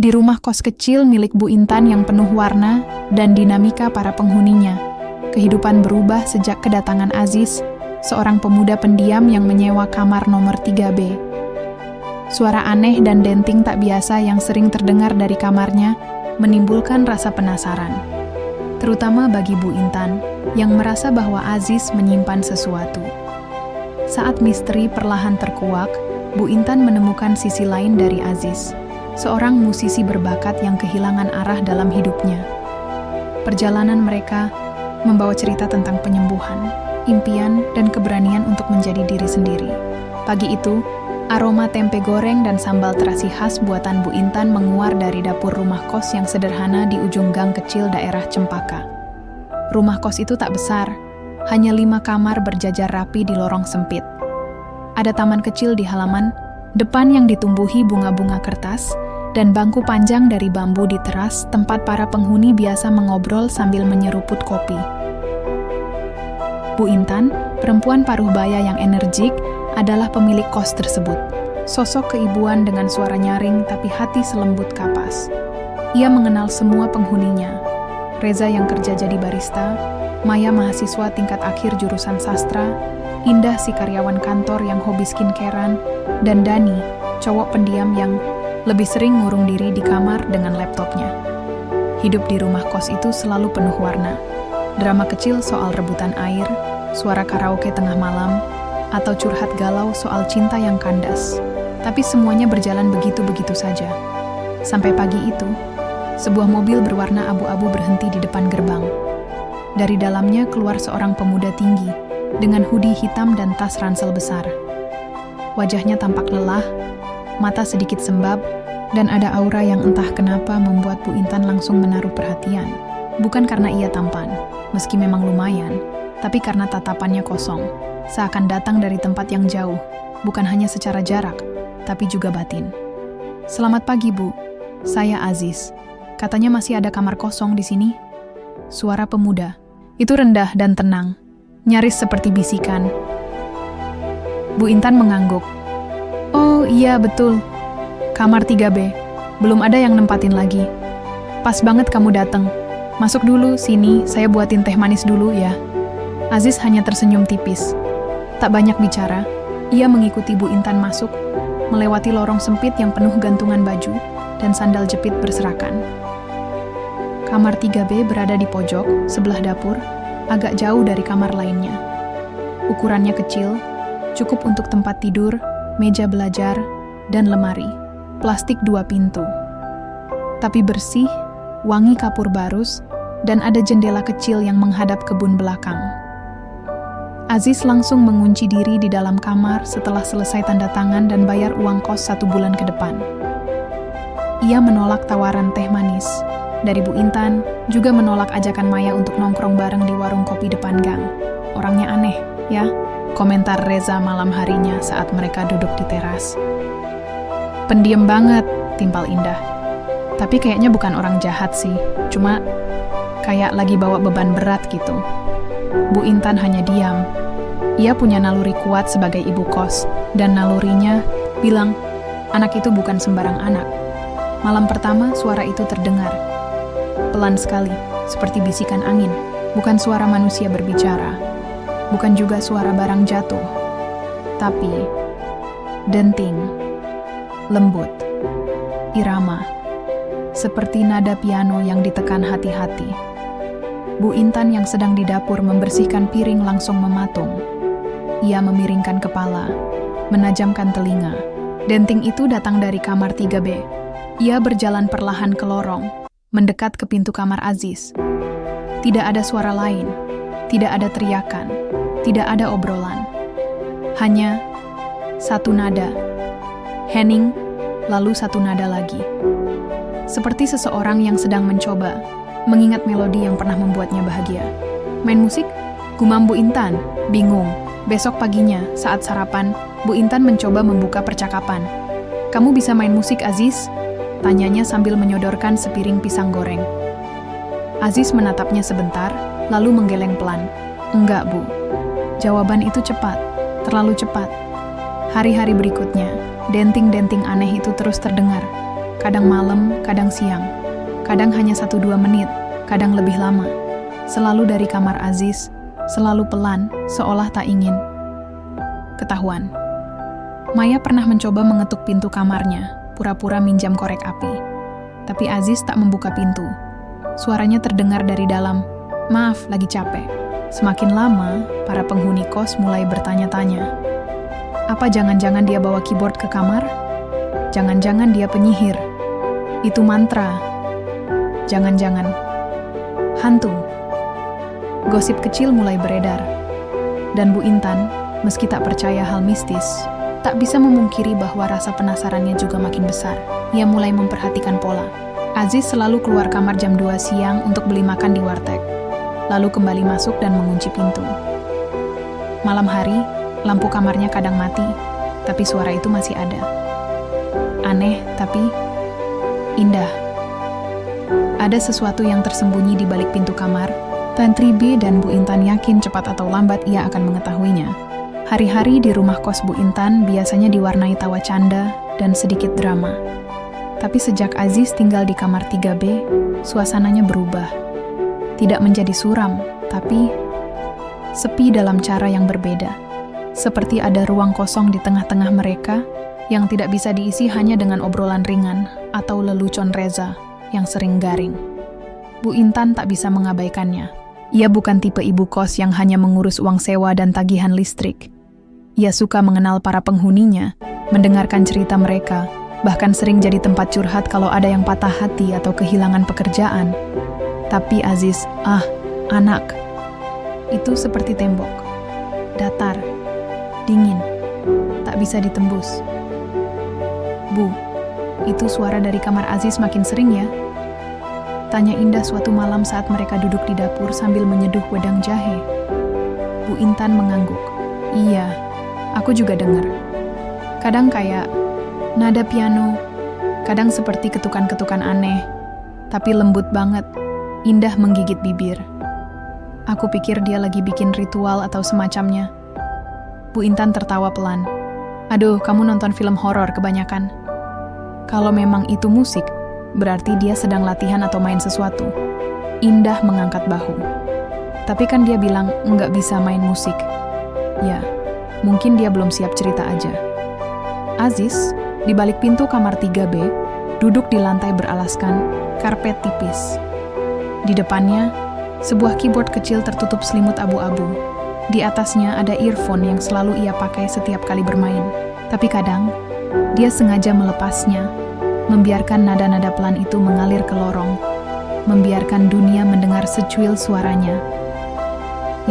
Di rumah kos kecil milik Bu Intan yang penuh warna dan dinamika para penghuninya, kehidupan berubah sejak kedatangan Aziz, seorang pemuda pendiam yang menyewa kamar nomor 3B. Suara aneh dan denting tak biasa yang sering terdengar dari kamarnya menimbulkan rasa penasaran, terutama bagi Bu Intan yang merasa bahwa Aziz menyimpan sesuatu. Saat misteri perlahan terkuak, Bu Intan menemukan sisi lain dari Aziz, seorang musisi berbakat yang kehilangan arah dalam hidupnya. Perjalanan mereka membawa cerita tentang penyembuhan, impian, dan keberanian untuk menjadi diri sendiri. Pagi itu, aroma tempe goreng dan sambal terasi khas buatan Bu Intan menguar dari dapur rumah kos yang sederhana di ujung gang kecil daerah Cempaka. Rumah kos itu tak besar, hanya 5 kamar berjajar rapi di lorong sempit. Ada taman kecil di halaman depan yang ditumbuhi bunga-bunga kertas, dan bangku panjang dari bambu di teras tempat para penghuni biasa mengobrol sambil menyeruput kopi. Bu Intan, perempuan paruh baya yang energik, adalah pemilik kos tersebut. Sosok keibuan dengan suara nyaring tapi hati selembut kapas. Ia mengenal semua penghuninya. Reza yang kerja jadi barista, Maya mahasiswa tingkat akhir jurusan sastra, Indah si karyawan kantor yang hobi skincarean, dan Dani, cowok pendiam yang lebih sering ngurung diri di kamar dengan laptopnya. Hidup di rumah kos itu selalu penuh warna. Drama kecil soal rebutan air, suara karaoke tengah malam, atau curhat galau soal cinta yang kandas. Tapi semuanya berjalan begitu-begitu saja. Sampai pagi itu, sebuah mobil berwarna abu-abu berhenti di depan gerbang. Dari dalamnya keluar seorang pemuda tinggi, dengan hoodie hitam dan tas ransel besar. Wajahnya tampak lelah, mata sedikit sembab, dan ada aura yang entah kenapa membuat Bu Intan langsung menaruh perhatian. Bukan karena ia tampan, meski memang lumayan, tapi karena tatapannya kosong, seakan datang dari tempat yang jauh, bukan hanya secara jarak, tapi juga batin. "Selamat pagi, Bu. Saya Aziz. Katanya masih ada kamar kosong di sini?" Suara pemuda. Itu rendah dan tenang, nyaris seperti bisikan. Bu Intan mengangguk. "Oh iya, betul. Kamar 3B. Belum ada yang nempatin lagi. Pas banget kamu datang. Masuk dulu, sini, saya buatin teh manis dulu ya." Aziz hanya tersenyum tipis. Tak banyak bicara, ia mengikuti Bu Intan masuk, melewati lorong sempit yang penuh gantungan baju dan sandal jepit berserakan. Kamar 3B berada di pojok, sebelah dapur, agak jauh dari kamar lainnya. Ukurannya kecil, cukup untuk tempat tidur, meja belajar, dan lemari. Plastik 2 pintu. Tapi bersih, wangi kapur barus, dan ada jendela kecil yang menghadap kebun belakang. Aziz langsung mengunci diri di dalam kamar setelah selesai tanda tangan dan bayar uang kos 1 bulan ke depan. Ia menolak tawaran teh manis dari Bu Intan, juga menolak ajakan Maya untuk nongkrong bareng di warung kopi depan gang. "Orangnya aneh, ya?" komentar Reza malam harinya saat mereka duduk di teras. "Pendiam banget," timpal Indah. "Tapi kayaknya bukan orang jahat sih, cuma kayak lagi bawa beban berat gitu." Bu Intan hanya diam. Ia punya naluri kuat sebagai ibu kos, dan nalurinya bilang, anak itu bukan sembarang anak. Malam pertama, suara itu terdengar. Pelan sekali, seperti bisikan angin. Bukan suara manusia berbicara. Bukan juga suara barang jatuh. Tapi, denting, lembut, irama. Seperti nada piano yang ditekan hati-hati. Bu Intan yang sedang di dapur membersihkan piring langsung mematung. Ia memiringkan kepala, menajamkan telinga. Denting itu datang dari kamar 3B. Ia berjalan perlahan ke lorong, mendekat ke pintu kamar Aziz. Tidak ada suara lain, tidak ada teriakan, tidak ada obrolan. Hanya satu nada. Hening, lalu satu nada lagi. Seperti seseorang yang sedang mencoba mengingat melodi yang pernah membuatnya bahagia. "Main musik?" gumam Bu Intan, bingung. Besok paginya, saat sarapan, Bu Intan mencoba membuka percakapan. "Kamu bisa main musik, Aziz?" tanyanya sambil menyodorkan sepiring pisang goreng. Aziz menatapnya sebentar, lalu menggeleng pelan. "Enggak, Bu." Jawaban itu cepat, terlalu cepat. Hari-hari berikutnya, denting-denting aneh itu terus terdengar. Kadang malam, kadang siang. Kadang hanya 1-2 menit, kadang lebih lama. Selalu dari kamar Aziz, selalu pelan, seolah tak ingin ketahuan. Maya pernah mencoba mengetuk pintu kamarnya, pura-pura minjam korek api. Tapi Aziz tak membuka pintu. Suaranya terdengar dari dalam, "Maaf, lagi capek." Semakin lama, para penghuni kos mulai bertanya-tanya. Apa jangan-jangan dia bawa keyboard ke kamar? Jangan-jangan dia penyihir. Itu mantra. Jangan-jangan hantu. Gosip kecil mulai beredar. Dan Bu Intan, meski tak percaya hal mistis, tak bisa memungkiri bahwa rasa penasarannya juga makin besar. Ia mulai memperhatikan pola. Aziz selalu keluar kamar jam 2 siang untuk beli makan di warteg, lalu kembali masuk dan mengunci pintu. Malam hari, lampu kamarnya kadang mati, tapi suara itu masih ada. Aneh, tapi indah. Ada sesuatu yang tersembunyi di balik pintu kamar. Tantri B dan Bu Intan yakin cepat atau lambat ia akan mengetahuinya. Hari-hari di rumah kos Bu Intan biasanya diwarnai tawa canda dan sedikit drama. Tapi sejak Aziz tinggal di kamar 3B, suasananya berubah. Tidak menjadi suram, tapi sepi dalam cara yang berbeda. Seperti ada ruang kosong di tengah-tengah mereka yang tidak bisa diisi hanya dengan obrolan ringan atau lelucon Reza yang sering garing. Bu Intan tak bisa mengabaikannya. Ia bukan tipe ibu kos yang hanya mengurus uang sewa dan tagihan listrik. Ia suka mengenal para penghuninya, mendengarkan cerita mereka, bahkan sering jadi tempat curhat kalau ada yang patah hati atau kehilangan pekerjaan. Tapi Aziz, anak, itu seperti tembok. Datar, dingin, tak bisa ditembus. Bu, itu suara dari kamar Aziz makin sering ya? Tanya Indah suatu malam saat mereka duduk di dapur sambil menyeduh wedang jahe. Bu Intan mengangguk. Iya, aku juga dengar. Kadang kayak nada piano, kadang seperti ketukan-ketukan aneh, tapi lembut banget. Indah menggigit bibir. Aku pikir dia lagi bikin ritual atau semacamnya. Bu Intan tertawa pelan. Aduh, kamu nonton film horor kebanyakan. Kalau memang itu musik, berarti dia sedang latihan atau main sesuatu. Indah mengangkat bahu. Tapi kan dia bilang nggak bisa main musik. Ya, mungkin dia belum siap cerita aja. Aziz, di balik pintu kamar 3B, duduk di lantai beralaskan karpet tipis. Di depannya, sebuah keyboard kecil tertutup selimut abu-abu. Di atasnya ada earphone yang selalu ia pakai setiap kali bermain. Tapi kadang, dia sengaja melepasnya, membiarkan nada-nada pelan itu mengalir ke lorong, membiarkan dunia mendengar secuil suaranya.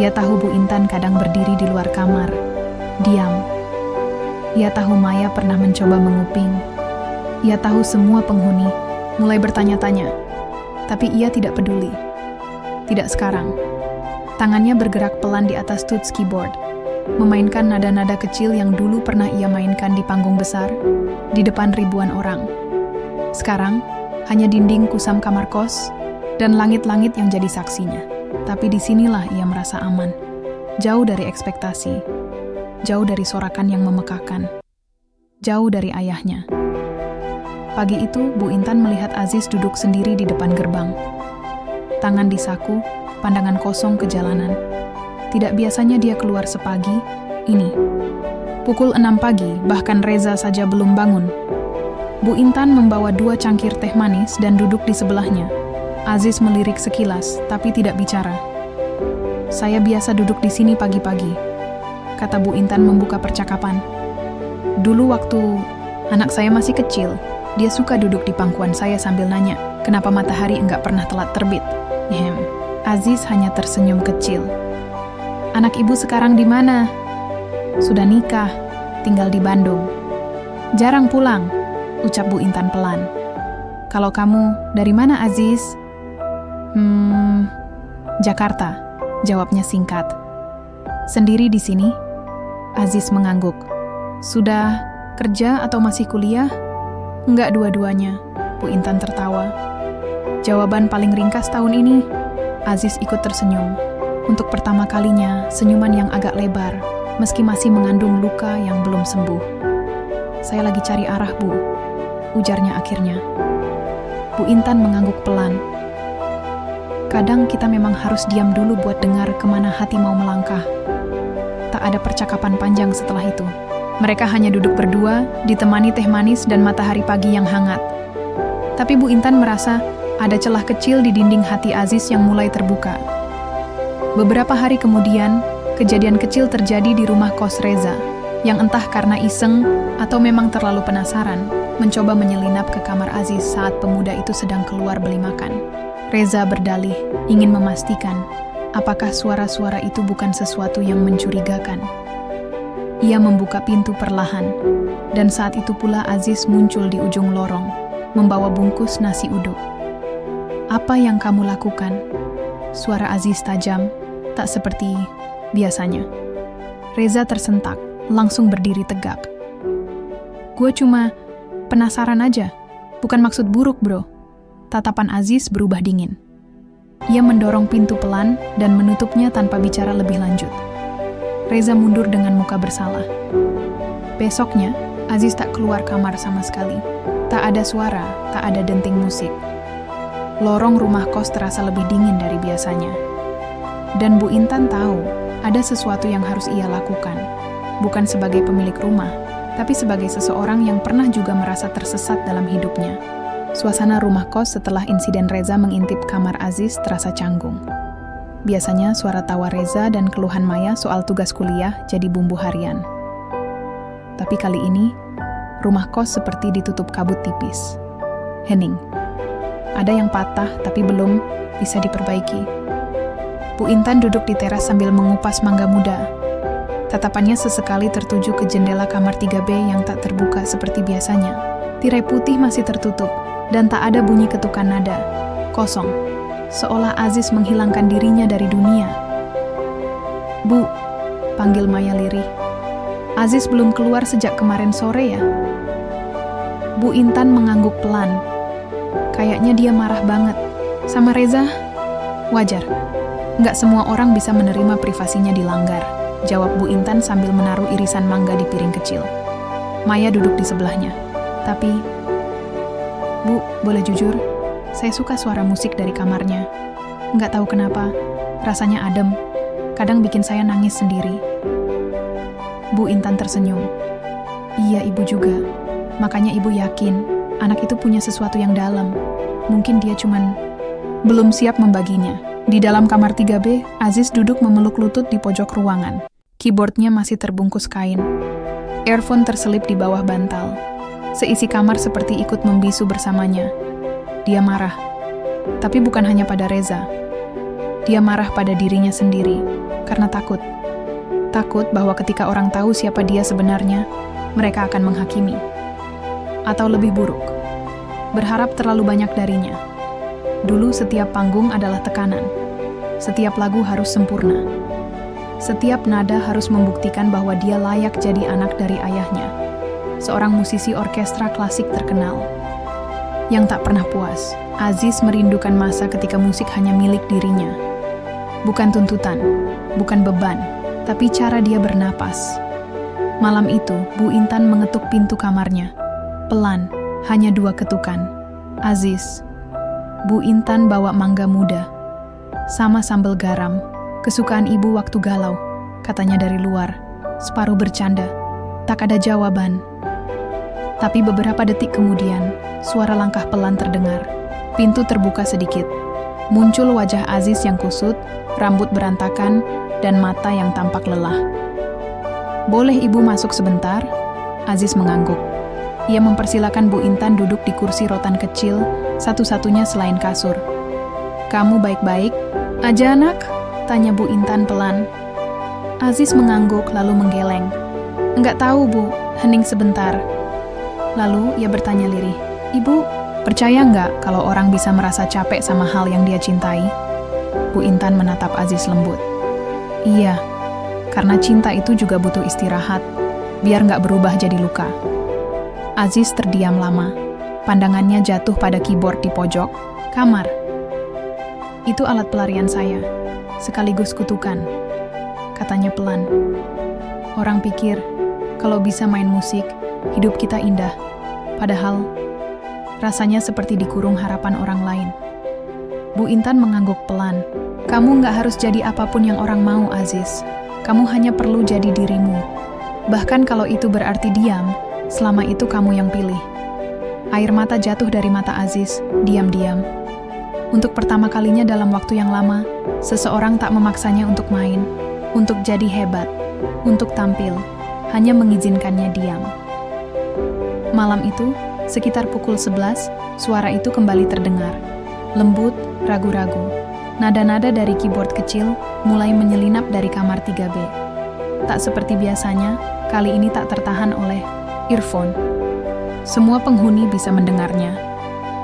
Ia tahu Bu Intan kadang berdiri di luar kamar, diam. Ia tahu Maya pernah mencoba menguping. Ia tahu semua penghuni mulai bertanya-tanya, tapi ia tidak peduli. Tidak sekarang. Tangannya bergerak pelan di atas tuts keyboard, memainkan nada-nada kecil yang dulu pernah ia mainkan di panggung besar, di depan ribuan orang. Sekarang, hanya dinding kusam kamar kos dan langit-langit yang jadi saksinya. Tapi disinilah ia merasa aman. Jauh dari ekspektasi. Jauh dari sorakan yang memekakan. Jauh dari ayahnya. Pagi itu, Bu Intan melihat Aziz duduk sendiri di depan gerbang. Tangan di saku, pandangan kosong ke jalanan. Tidak biasanya dia keluar sepagi, ini. Pukul 6 pagi, bahkan Reza saja belum bangun. Bu Intan membawa 2 cangkir teh manis dan duduk di sebelahnya. Aziz melirik sekilas, tapi tidak bicara. Saya biasa duduk di sini pagi-pagi, kata Bu Intan membuka percakapan. Dulu waktu anak saya masih kecil, dia suka duduk di pangkuan saya sambil nanya, kenapa matahari enggak pernah telat terbit. Aziz hanya tersenyum kecil. Anak ibu sekarang di mana? Sudah nikah, tinggal di Bandung. Jarang pulang, ucap Bu Intan pelan. Kalau kamu dari mana, Aziz? Jakarta, jawabnya singkat. Sendiri di sini? Aziz mengangguk. Sudah kerja atau masih kuliah? Enggak dua-duanya, Bu Intan tertawa. Jawaban paling ringkas tahun ini. Aziz ikut tersenyum. Untuk pertama kalinya, senyuman yang agak lebar, meski masih mengandung luka yang belum sembuh. Saya lagi cari arah, Bu, ujarnya akhirnya. Bu Intan mengangguk pelan. Kadang kita memang harus diam dulu buat dengar kemana hati mau melangkah. Tak ada percakapan panjang setelah itu. Mereka hanya duduk berdua, ditemani teh manis dan matahari pagi yang hangat. Tapi Bu Intan merasa ada celah kecil di dinding hati Aziz yang mulai terbuka. Beberapa hari kemudian, kejadian kecil terjadi di rumah kos Reza, yang entah karena iseng atau memang terlalu penasaran, mencoba menyelinap ke kamar Aziz saat pemuda itu sedang keluar beli makan. Reza berdalih, ingin memastikan apakah suara-suara itu bukan sesuatu yang mencurigakan. Ia membuka pintu perlahan, dan saat itu pula Aziz muncul di ujung lorong, membawa bungkus nasi uduk. "Apa yang kamu lakukan?" Suara Aziz tajam, tak seperti biasanya. Reza tersentak, langsung berdiri tegak. "Gue cuma penasaran aja, bukan maksud buruk, bro." Tatapan Aziz berubah dingin. Ia mendorong pintu pelan dan menutupnya tanpa bicara lebih lanjut. Reza mundur dengan muka bersalah. Besoknya, Aziz tak keluar kamar sama sekali. Tak ada suara, tak ada denting musik. Lorong rumah kos terasa lebih dingin dari biasanya. Dan Bu Intan tahu ada sesuatu yang harus ia lakukan. Bukan sebagai pemilik rumah, tapi sebagai seseorang yang pernah juga merasa tersesat dalam hidupnya. Suasana rumah kos setelah insiden Reza mengintip kamar Aziz terasa canggung. Biasanya suara tawa Reza dan keluhan Maya soal tugas kuliah jadi bumbu harian. Tapi kali ini, rumah kos seperti ditutup kabut tipis. Hening. Ada yang patah tapi belum bisa diperbaiki. Bu Intan duduk di teras sambil mengupas mangga muda. Tatapannya sesekali tertuju ke jendela kamar 3B yang tak terbuka seperti biasanya. Tirai putih masih tertutup, dan tak ada bunyi ketukan nada. Kosong. Seolah Aziz menghilangkan dirinya dari dunia. "Bu," panggil Maya lirih. "Aziz belum keluar sejak kemarin sore ya?" Bu Intan mengangguk pelan. Kayaknya dia marah banget. Sama Reza? Wajar. Nggak semua orang bisa menerima privasinya dilanggar, jawab Bu Intan sambil menaruh irisan mangga di piring kecil. Maya duduk di sebelahnya. "Tapi, Bu, boleh jujur, saya suka suara musik dari kamarnya. Nggak tahu kenapa, rasanya adem. Kadang bikin saya nangis sendiri." Bu Intan tersenyum. "Iya, Ibu juga. Makanya Ibu yakin anak itu punya sesuatu yang dalam. Mungkin dia cuman belum siap membaginya." Di dalam kamar 3B, Aziz duduk memeluk lutut di pojok ruangan. Keyboardnya masih terbungkus kain. Earphone terselip di bawah bantal. Seisi kamar seperti ikut membisu bersamanya. Dia marah. Tapi bukan hanya pada Reza. Dia marah pada dirinya sendiri, karena takut. Takut bahwa ketika orang tahu siapa dia sebenarnya, mereka akan menghakimi. Atau lebih buruk, berharap terlalu banyak darinya. Dulu setiap panggung adalah tekanan. Setiap lagu harus sempurna. Setiap nada harus membuktikan bahwa dia layak jadi anak dari ayahnya, seorang musisi orkestra klasik terkenal. Yang tak pernah puas, Aziz merindukan masa ketika musik hanya milik dirinya. Bukan tuntutan, bukan beban, tapi cara dia bernapas. Malam itu, Bu Intan mengetuk pintu kamarnya. Pelan, hanya 2 ketukan. "Aziz." Bu Intan bawa mangga muda. "Sama sambal garam, kesukaan Ibu waktu galau," katanya dari luar, separuh bercanda. Tak ada jawaban. Tapi beberapa detik kemudian, suara langkah pelan terdengar. Pintu terbuka sedikit. Muncul wajah Aziz yang kusut, rambut berantakan, dan mata yang tampak lelah. "Boleh Ibu masuk sebentar?" Aziz mengangguk. Ia mempersilakan Bu Intan duduk di kursi rotan kecil, satu-satunya selain kasur. "Kamu baik-baik aja, anak?" tanya Bu Intan pelan. Aziz mengangguk lalu menggeleng. "Enggak tahu, Bu, hening sebentar." Lalu ia bertanya lirih, "Ibu, percaya nggak kalau orang bisa merasa capek sama hal yang dia cintai?" Bu Intan menatap Aziz lembut. "Iya, karena cinta itu juga butuh istirahat, biar nggak berubah jadi luka." Aziz terdiam lama. Pandangannya jatuh pada keyboard di pojok kamar. "Itu alat pelarian saya, sekaligus kutukan," katanya pelan. "Orang pikir, kalau bisa main musik, hidup kita indah. Padahal, Rasanya seperti dikurung harapan orang lain. Bu Intan mengangguk pelan. Kamu nggak harus jadi apapun yang orang mau, Aziz. Kamu hanya perlu jadi dirimu. Bahkan kalau itu berarti diam, selama itu kamu yang pilih. Air mata jatuh dari mata Aziz, diam-diam. Untuk pertama kalinya dalam waktu yang lama, seseorang tak memaksanya untuk main, untuk jadi hebat, untuk tampil, hanya mengizinkannya diam. Malam itu, sekitar pukul 11, suara itu kembali terdengar. Lembut, ragu-ragu. Nada-nada dari keyboard kecil mulai menyelinap dari kamar 3B. Tak seperti biasanya, kali ini tak tertahan oleh earphone. Semua penghuni bisa mendengarnya.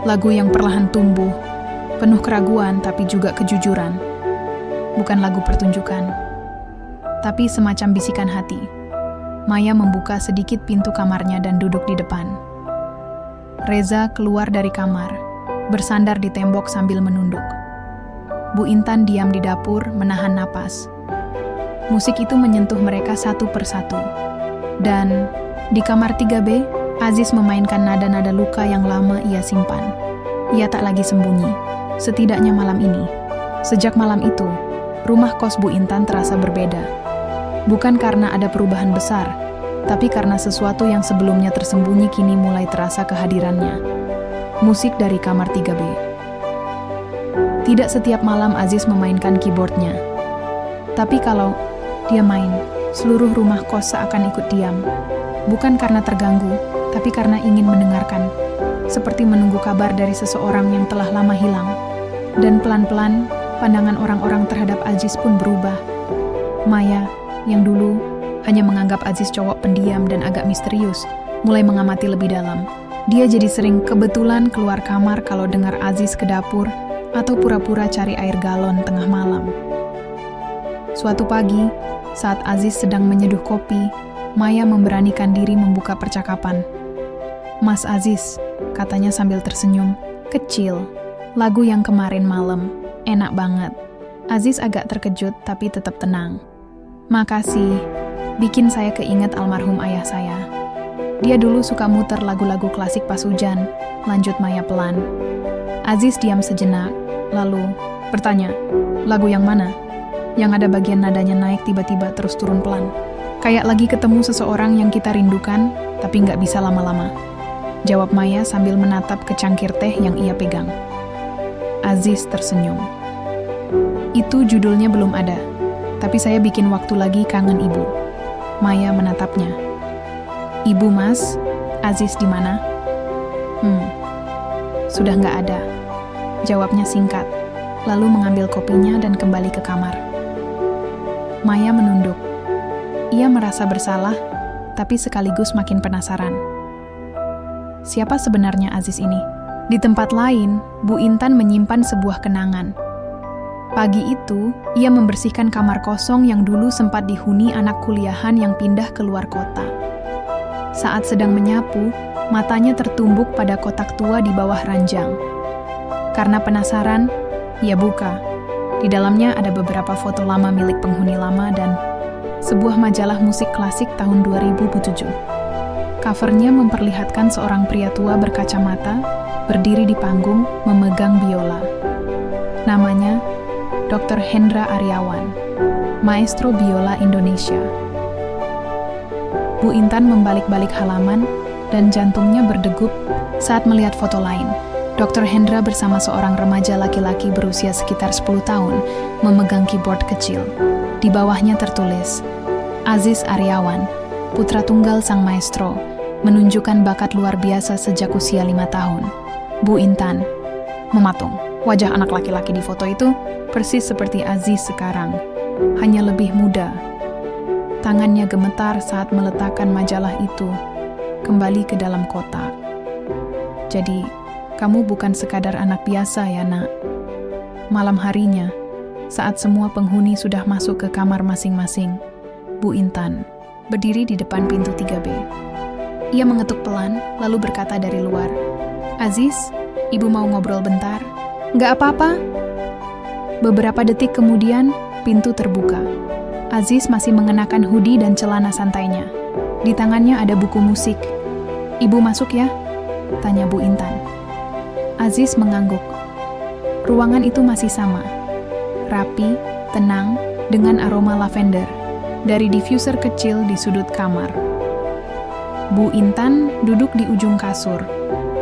Lagu yang perlahan tumbuh, penuh keraguan tapi juga kejujuran. Bukan lagu pertunjukan, tapi semacam bisikan hati. Maya membuka sedikit pintu kamarnya dan duduk di depan. Reza keluar dari kamar, bersandar di tembok sambil menunduk. Bu Intan diam di dapur, menahan napas. Musik itu menyentuh mereka satu persatu. Dan di kamar 3B, Aziz memainkan nada-nada luka yang lama ia simpan. Ia tak lagi sembunyi, setidaknya malam ini. Sejak malam itu, rumah kos Bu Intan terasa berbeda. Bukan karena ada perubahan besar, tapi karena sesuatu yang sebelumnya tersembunyi kini mulai terasa kehadirannya. Musik dari kamar 3B. Tidak setiap malam Aziz memainkan keyboardnya. Tapi kalau dia main, seluruh rumah kos seakan ikut diam. Bukan karena terganggu, tapi karena ingin mendengarkan. Seperti menunggu kabar dari seseorang yang telah lama hilang. Dan pelan-pelan, pandangan orang-orang terhadap Aziz pun berubah. Maya, yang dulu hanya menganggap Aziz cowok pendiam dan agak misterius, mulai mengamati lebih dalam. Dia jadi sering kebetulan keluar kamar kalau dengar Aziz ke dapur atau pura-pura cari air galon tengah malam. Suatu pagi, saat Aziz sedang menyeduh kopi, Maya memberanikan diri membuka percakapan. Mas Aziz, katanya sambil tersenyum, kecil, lagu yang kemarin malam, enak banget. Aziz agak terkejut tapi tetap tenang. Makasih, bikin saya keinget almarhum ayah saya. Dia dulu suka muter lagu-lagu klasik pas hujan, lanjut Maya pelan. Aziz diam sejenak, lalu bertanya, lagu yang mana? Yang ada bagian nadanya naik tiba-tiba terus turun pelan. Kayak lagi ketemu seseorang yang kita rindukan, tapi nggak bisa lama-lama. Jawab Maya sambil menatap ke cangkir teh yang ia pegang. Aziz tersenyum. Itu judulnya belum ada, tapi saya bikin waktu lagi kangen ibu. Maya menatapnya. Ibu mas, Aziz di mana? Sudah nggak ada. Jawabnya singkat, lalu mengambil kopinya dan kembali ke kamar. Maya menunduk. Ia merasa bersalah, tapi sekaligus makin penasaran. Siapa sebenarnya Aziz ini? Di tempat lain, Bu Intan menyimpan sebuah kenangan. Pagi itu, ia membersihkan kamar kosong yang dulu sempat dihuni anak kuliahan yang pindah keluar kota. Saat sedang menyapu, matanya tertumbuk pada kotak tua di bawah ranjang. Karena penasaran, ia buka. Di dalamnya ada beberapa foto lama milik penghuni lama dan sebuah majalah musik klasik tahun 2007. Covernya memperlihatkan seorang pria tua berkacamata, berdiri di panggung, memegang biola. Namanya Dr. Hendra Aryawan, maestro biola Indonesia. Bu Intan membalik-balik halaman dan jantungnya berdegup saat melihat foto lain. Dr. Hendra bersama seorang remaja laki-laki berusia sekitar 10 tahun memegang keyboard kecil. Di bawahnya tertulis, Aziz Aryawan, putra tunggal sang maestro, menunjukkan bakat luar biasa sejak usia 5 tahun. Bu Intan mematung. Wajah anak laki-laki di foto itu persis seperti Aziz sekarang, hanya lebih muda. Tangannya gemetar saat meletakkan majalah itu kembali ke dalam kotak. Jadi, kamu bukan sekadar anak biasa ya, nak. Malam harinya, saat semua penghuni sudah masuk ke kamar masing-masing, Bu Intan berdiri di depan pintu 3B. Ia mengetuk pelan, lalu berkata dari luar, Aziz, ibu mau ngobrol bentar? Nggak apa-apa. Beberapa detik kemudian, pintu terbuka. Aziz masih mengenakan hoodie dan celana santainya. Di tangannya ada buku musik. Ibu masuk ya? Tanya Bu Intan. Aziz mengangguk. Ruangan itu masih sama. Rapi, tenang, dengan aroma lavender dari diffuser kecil di sudut kamar. Bu Intan duduk di ujung kasur.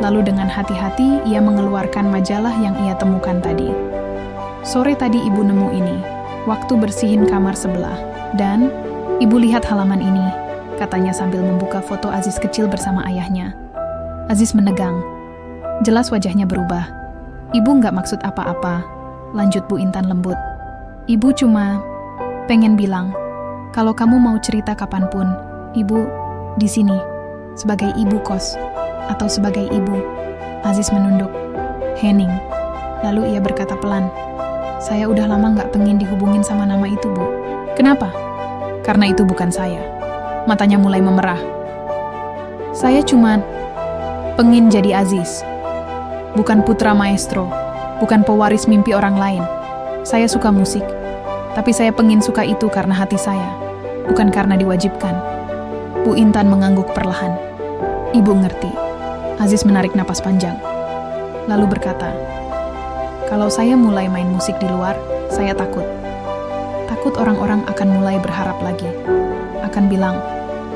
Lalu dengan hati-hati ia mengeluarkan majalah yang ia temukan tadi. Sore tadi ibu nemu ini, waktu bersihin kamar sebelah. Dan, ibu lihat halaman ini, katanya sambil membuka foto Aziz kecil bersama ayahnya. Aziz menegang. Jelas wajahnya berubah. Ibu nggak maksud apa-apa, lanjut Bu Intan lembut. Ibu cuma pengen bilang, kalau kamu mau cerita kapanpun, ibu di sini, sebagai ibu kos, atau sebagai ibu. Aziz menunduk. Henning. Lalu ia berkata pelan, saya udah lama nggak pengen dihubungin sama nama itu, Bu. Kenapa? Karena itu bukan saya. Matanya mulai memerah. Saya cuma pengen jadi Aziz. Bukan putra maestro, bukan pewaris mimpi orang lain. Saya suka musik, tapi saya pengen suka itu karena hati saya, bukan karena diwajibkan. Bu Intan mengangguk perlahan. Ibu ngerti. Aziz menarik napas panjang, lalu berkata, kalau saya mulai main musik di luar, saya takut. Takut orang-orang akan mulai berharap lagi. Akan bilang,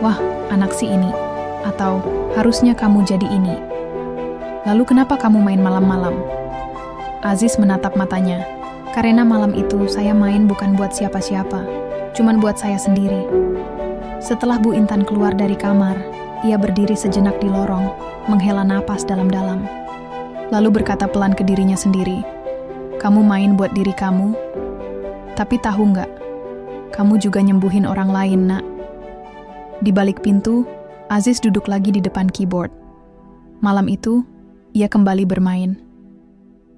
wah, anak si ini, atau harusnya kamu jadi ini. Lalu kenapa kamu main malam-malam? Aziz menatap matanya. Karena malam itu saya main bukan buat siapa-siapa, cuman buat saya sendiri. Setelah Bu Intan keluar dari kamar, ia berdiri sejenak di lorong, menghela napas dalam-dalam. Lalu berkata pelan ke dirinya sendiri, kamu main buat diri kamu, tapi tahu nggak, kamu juga nyembuhin orang lain, nak. Di balik pintu, Aziz duduk lagi di depan keyboard. Malam itu, ia kembali bermain.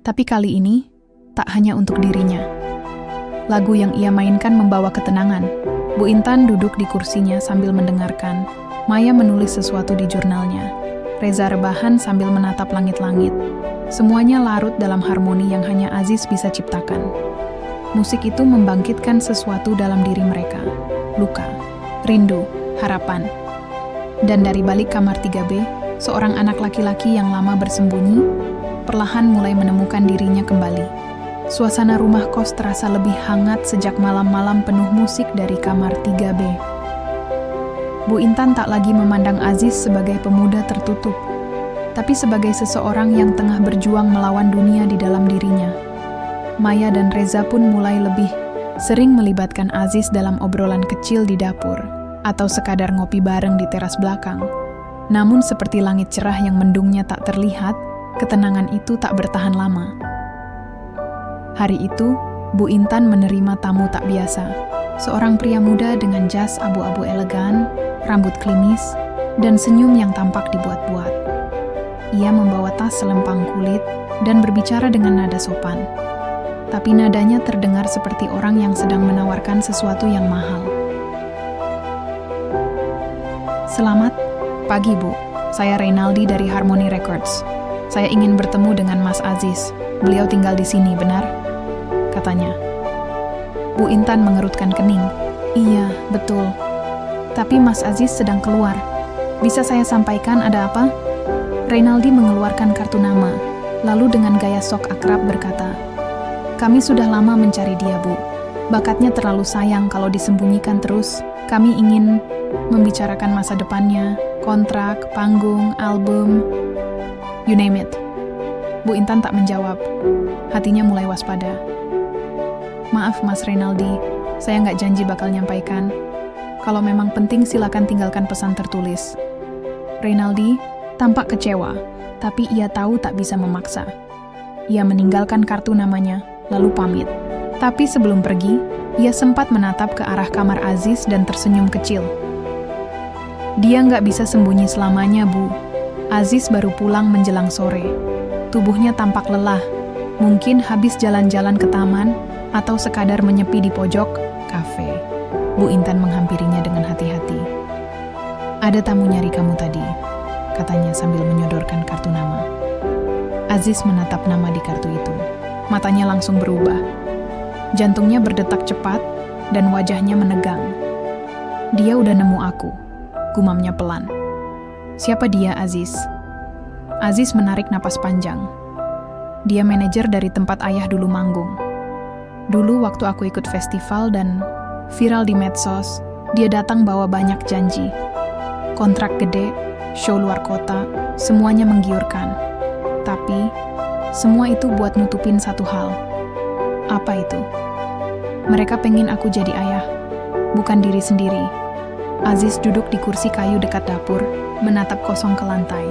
Tapi kali ini, tak hanya untuk dirinya. Lagu yang ia mainkan membawa ketenangan. Bu Intan duduk di kursinya sambil mendengarkan. Maya menulis sesuatu di jurnalnya. Reza rebahan sambil menatap langit-langit. Semuanya larut dalam harmoni yang hanya Aziz bisa ciptakan. Musik itu membangkitkan sesuatu dalam diri mereka. Luka, rindu, harapan. Dan dari balik kamar 3B, seorang anak laki-laki yang lama bersembunyi, perlahan mulai menemukan dirinya kembali. Suasana rumah kos terasa lebih hangat sejak malam-malam penuh musik dari kamar 3B. Bu Intan tak lagi memandang Aziz sebagai pemuda tertutup, tapi sebagai seseorang yang tengah berjuang melawan dunia di dalam dirinya. Maya dan Reza pun mulai lebih sering melibatkan Aziz dalam obrolan kecil di dapur, atau sekadar ngopi bareng di teras belakang. Namun seperti langit cerah yang mendungnya tak terlihat, ketenangan itu tak bertahan lama. Hari itu, Bu Intan menerima tamu tak biasa. Seorang pria muda dengan jas abu-abu elegan, rambut klimis, dan senyum yang tampak dibuat-buat. Ia membawa tas selempang kulit dan berbicara dengan nada sopan. Tapi nadanya terdengar seperti orang yang sedang menawarkan sesuatu yang mahal. Selamat pagi, Bu. Saya Reynaldi dari Harmony Records. Saya ingin bertemu dengan Mas Aziz. Beliau tinggal di sini, benar? Katanya. Bu Intan mengerutkan kening. Iya, betul. Tapi Mas Aziz sedang keluar. Bisa saya sampaikan ada apa? Reynaldi mengeluarkan kartu nama, lalu dengan gaya sok akrab berkata, kami sudah lama mencari dia, Bu. Bakatnya terlalu sayang kalau disembunyikan terus. Kami ingin membicarakan masa depannya, kontrak, panggung, album, you name it. Bu Intan tak menjawab. Hatinya mulai waspada. Maaf Mas Reynaldi, saya nggak janji bakal nyampaikan. Kalau memang penting silakan tinggalkan pesan tertulis. Reynaldi tampak kecewa, tapi ia tahu tak bisa memaksa. Ia meninggalkan kartu namanya, lalu pamit. Tapi sebelum pergi, ia sempat menatap ke arah kamar Aziz dan tersenyum kecil. Dia nggak bisa sembunyi selamanya, Bu. Aziz baru pulang menjelang sore. Tubuhnya tampak lelah, mungkin habis jalan-jalan ke taman atau sekadar menyepi di pojok kafe. Bu Intan menghampirinya dengan hati-hati. Ada tamu nyari kamu tadi, katanya sambil menyodorkan kartu nama. Aziz menatap nama di kartu itu. Matanya langsung berubah. Jantungnya berdetak cepat dan wajahnya menegang. Dia udah nemu aku, gumamnya pelan. Siapa dia, Aziz? Aziz menarik napas panjang. Dia manajer dari tempat ayah dulu manggung. Dulu waktu aku ikut festival dan viral di medsos, dia datang bawa banyak janji. Kontrak gede, show luar kota, semuanya menggiurkan. Tapi, semua itu buat nutupin satu hal. Apa itu? Mereka pengen aku jadi ayah, bukan diri sendiri. Aziz duduk di kursi kayu dekat dapur, menatap kosong ke lantai.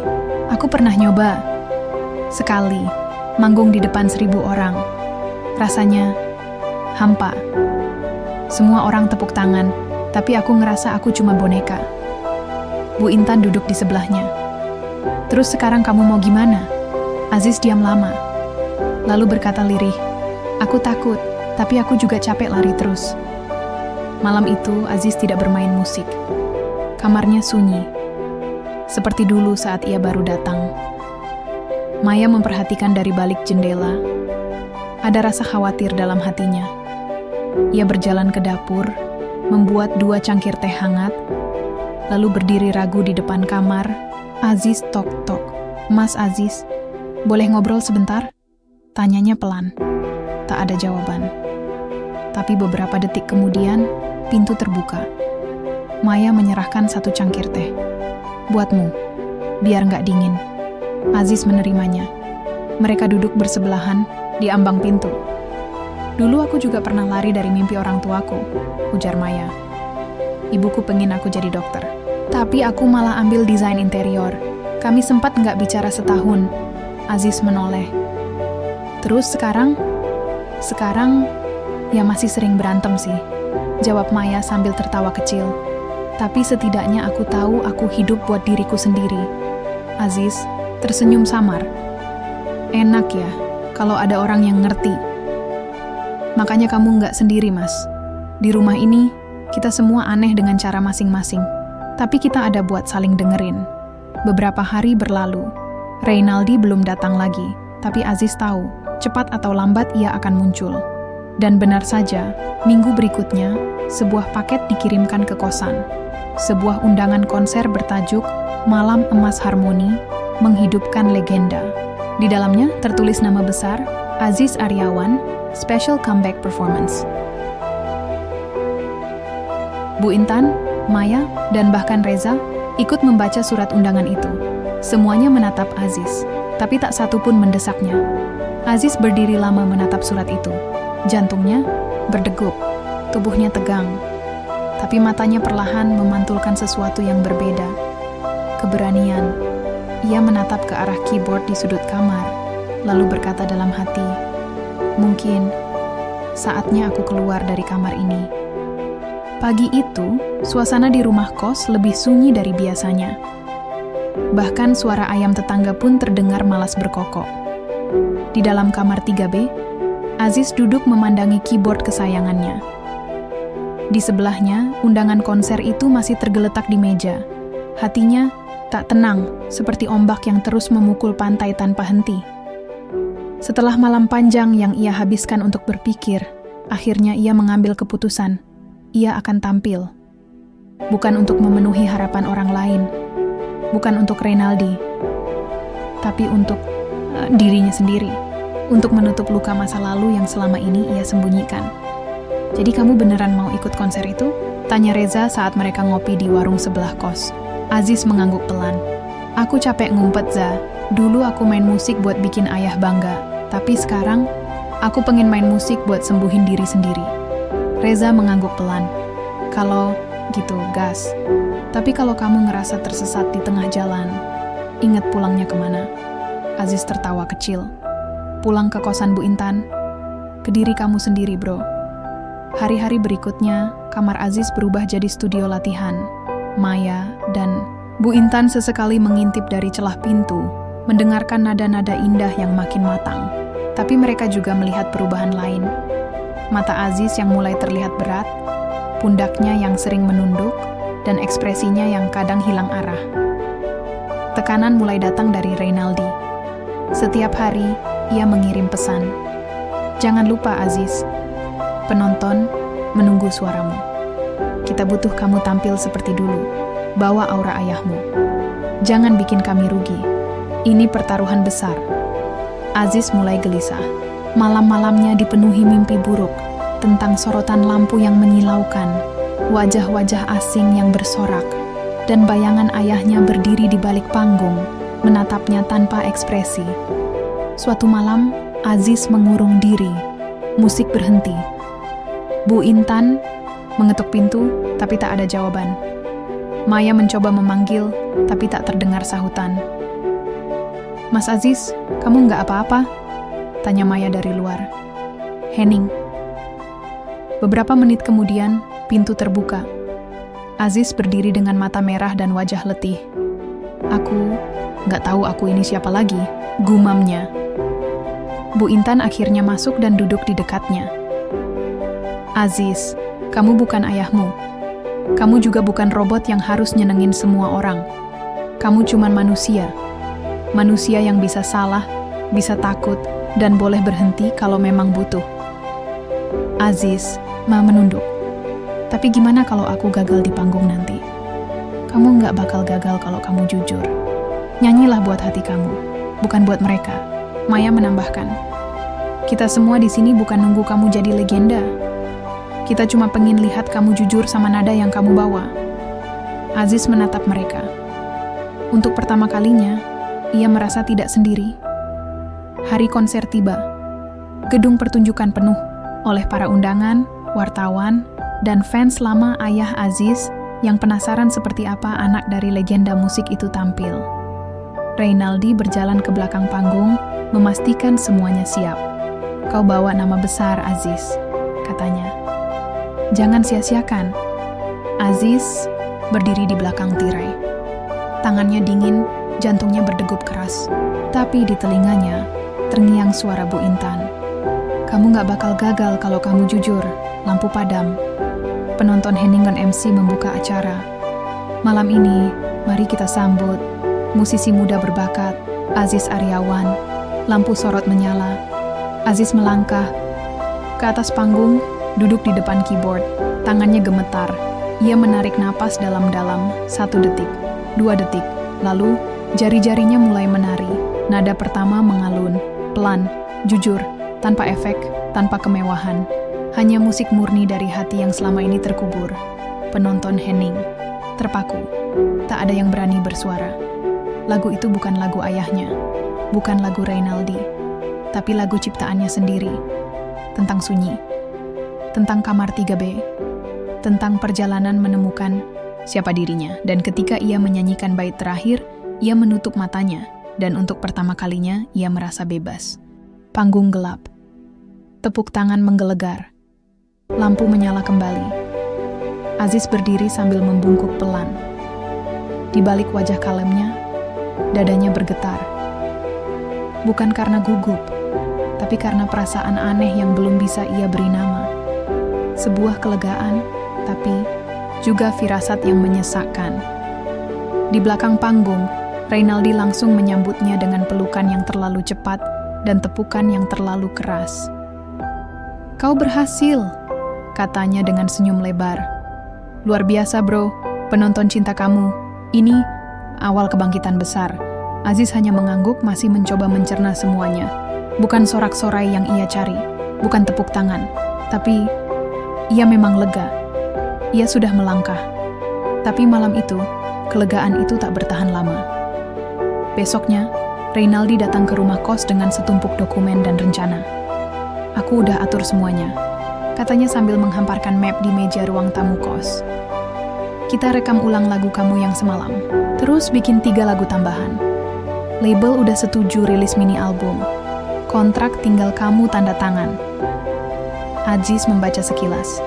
Aku pernah nyoba. Sekali, manggung di depan 1.000 orang. Rasanya hampa. Semua orang tepuk tangan, tapi aku ngerasa aku cuma boneka. Bu Intan duduk di sebelahnya. Terus sekarang kamu mau gimana? Aziz diam lama. Lalu berkata lirih, aku takut, tapi aku juga capek lari terus. Malam itu Aziz tidak bermain musik. Kamarnya sunyi. Seperti dulu saat ia baru datang. Maya memperhatikan dari balik jendela. Ada rasa khawatir dalam hatinya. Ia berjalan ke dapur, membuat 2 cangkir teh hangat, lalu berdiri ragu di depan kamar. Aziz tok-tok. Mas Aziz, boleh ngobrol sebentar? Tanyanya pelan. Tak ada jawaban. Tapi beberapa detik kemudian, pintu terbuka. Maya menyerahkan 1 cangkir teh. Buatmu, biar nggak dingin. Aziz menerimanya. Mereka duduk bersebelahan di ambang pintu. Dulu aku juga pernah lari dari mimpi orang tuaku, ujar Maya. Ibuku pengen aku jadi dokter. Tapi aku malah ambil desain interior. Kami sempat nggak bicara setahun. Aziz menoleh. Terus sekarang? Sekarang, ya masih sering berantem sih. Jawab Maya sambil tertawa kecil. Tapi setidaknya aku tahu aku hidup buat diriku sendiri. Aziz tersenyum samar. Enak ya, kalau ada orang yang ngerti. Makanya kamu nggak sendiri, Mas. Di rumah ini, kita semua aneh dengan cara masing-masing. Tapi kita ada buat saling dengerin. Beberapa hari berlalu. Reynaldi belum datang lagi. Tapi Aziz tahu, cepat atau lambat ia akan muncul. Dan benar saja, minggu berikutnya, sebuah paket dikirimkan ke kosan. Sebuah undangan konser bertajuk Malam Emas Harmoni, menghidupkan legenda. Di dalamnya tertulis nama besar, Aziz Aryawan, Special Comeback Performance. Bu Intan, Maya, dan bahkan Reza ikut membaca surat undangan itu. Semuanya menatap Aziz, tapi tak satu pun mendesaknya. Aziz berdiri lama menatap surat itu. Jantungnya berdegup, tubuhnya tegang. Tapi matanya perlahan memantulkan sesuatu yang berbeda. Keberanian. Ia menatap ke arah keyboard di sudut kamar, lalu berkata dalam hati, mungkin saatnya aku keluar dari kamar ini. Pagi itu, suasana di rumah kos lebih sunyi dari biasanya. Bahkan suara ayam tetangga pun terdengar malas berkokok. Di dalam kamar 3B, Aziz duduk memandangi keyboard kesayangannya. Di sebelahnya, undangan konser itu masih tergeletak di meja. Hatinya tak tenang, seperti ombak yang terus memukul pantai tanpa henti. Setelah malam panjang yang ia habiskan untuk berpikir, akhirnya ia mengambil keputusan. Ia akan tampil. Bukan untuk memenuhi harapan orang lain. Bukan untuk Reynaldi. Tapi untuk dirinya sendiri. Untuk menutup luka masa lalu yang selama ini ia sembunyikan. Jadi kamu beneran mau ikut konser itu? Tanya Reza saat mereka ngopi di warung sebelah kos. Aziz mengangguk pelan. Aku capek ngumpet, Za. Dulu aku main musik buat bikin ayah bangga. Tapi sekarang, aku pengen main musik buat sembuhin diri sendiri. Reza mengangguk pelan. Kalau gitu, gas. Tapi kalau kamu ngerasa tersesat di tengah jalan, ingat pulangnya kemana? Aziz tertawa kecil. Pulang ke kosan Bu Intan. Ke diri kamu sendiri, bro. Hari-hari berikutnya, kamar Aziz berubah jadi studio latihan. Maya dan Bu Intan sesekali mengintip dari celah pintu, mendengarkan nada-nada indah yang makin matang. Tapi mereka juga melihat perubahan lain. Mata Aziz yang mulai terlihat berat, pundaknya yang sering menunduk, dan ekspresinya yang kadang hilang arah. Tekanan mulai datang dari Reynaldi. Setiap hari, ia mengirim pesan. Jangan lupa, Aziz. Penonton menunggu suaramu. Kita butuh kamu tampil seperti dulu. Bawa aura ayahmu. Jangan bikin kami rugi. Ini pertaruhan besar. Aziz mulai gelisah. Malam-malamnya dipenuhi mimpi buruk tentang sorotan lampu yang menyilaukan, wajah-wajah asing yang bersorak, dan bayangan ayahnya berdiri di balik panggung, menatapnya tanpa ekspresi. Suatu malam, Aziz mengurung diri. Musik berhenti. Bu Intan mengetuk pintu, tapi tak ada jawaban. Maya mencoba memanggil, tapi tak terdengar sahutan. "Mas Aziz, kamu nggak apa-apa?" tanya Maya dari luar. "Henning." Beberapa menit kemudian, pintu terbuka. Aziz berdiri dengan mata merah dan wajah letih. "Aku nggak tahu aku ini siapa lagi," gumamnya. Bu Intan akhirnya masuk dan duduk di dekatnya. "Aziz, kamu bukan ayahmu. Kamu juga bukan robot yang harus nyenengin semua orang. Kamu cuman manusia. Manusia yang bisa salah, bisa takut, dan boleh berhenti kalau memang butuh." Aziz menunduk. "Tapi gimana kalau aku gagal di panggung nanti?" "Kamu nggak bakal gagal kalau kamu jujur. Nyanyilah buat hati kamu, bukan buat mereka," Maya menambahkan. "Kita semua di sini bukan nunggu kamu jadi legenda. Kita cuma pengen lihat kamu jujur sama nada yang kamu bawa." Aziz menatap mereka. Untuk pertama kalinya, ia merasa tidak sendiri. Hari konser tiba. Gedung pertunjukan penuh oleh para undangan, wartawan, dan fans lama ayah Aziz yang penasaran seperti apa anak dari legenda musik itu tampil. Reynaldi berjalan ke belakang panggung, memastikan semuanya siap. "Kau bawa nama besar, Aziz," katanya. "Jangan sia-siakan." Aziz berdiri di belakang tirai. Tangannya dingin, jantungnya berdegup keras. Tapi di telinganya terngiang suara Bu Intan. "Kamu gak bakal gagal kalau kamu jujur." Lampu padam. Penonton Henning dan MC membuka acara. "Malam ini, mari kita sambut musisi muda berbakat, Aziz Aryawan." Lampu sorot menyala. Aziz melangkah ke atas panggung, duduk di depan keyboard. Tangannya gemetar. Ia menarik napas dalam-dalam. 1 detik, 2 detik. Lalu, jari-jarinya mulai menari. Nada pertama mengalun, pelan, jujur, tanpa efek, tanpa kemewahan. Hanya musik murni dari hati yang selama ini terkubur. Penonton Henning terpaku. Tak ada yang berani bersuara. Lagu itu bukan lagu ayahnya, bukan lagu Reynaldi, tapi lagu ciptaannya sendiri. Tentang sunyi, tentang kamar 3B, tentang perjalanan menemukan siapa dirinya. Dan ketika ia menyanyikan bait terakhir, ia menutup matanya, dan untuk pertama kalinya ia merasa bebas. Panggung gelap. Tepuk tangan menggelegar. Lampu menyala kembali. Aziz berdiri sambil membungkuk pelan. Di balik wajah kalemnya, dadanya bergetar. Bukan karena gugup, tapi karena perasaan aneh yang belum bisa ia beri nama. Sebuah kelegaan, tapi juga firasat yang menyesakkan. Di belakang panggung, Reynaldi langsung menyambutnya dengan pelukan yang terlalu cepat dan tepukan yang terlalu keras. "Kau berhasil," katanya dengan senyum lebar. "Luar biasa, bro, penonton cinta kamu. Ini awal kebangkitan besar." Aziz hanya mengangguk, masih mencoba mencerna semuanya. Bukan sorak-sorai yang ia cari, bukan tepuk tangan, tapi ia memang lega. Ia sudah melangkah. Tapi malam itu, kelegaan itu tak bertahan lama. Besoknya, Reynaldi datang ke rumah kos dengan setumpuk dokumen dan rencana. "Aku udah atur semuanya," katanya sambil menghamparkan map di meja ruang tamu kos. "Kita rekam ulang lagu kamu yang semalam, terus bikin 3 lagu tambahan. Label udah setuju rilis mini album. Kontrak tinggal kamu tanda tangan." Aziz membaca sekilas.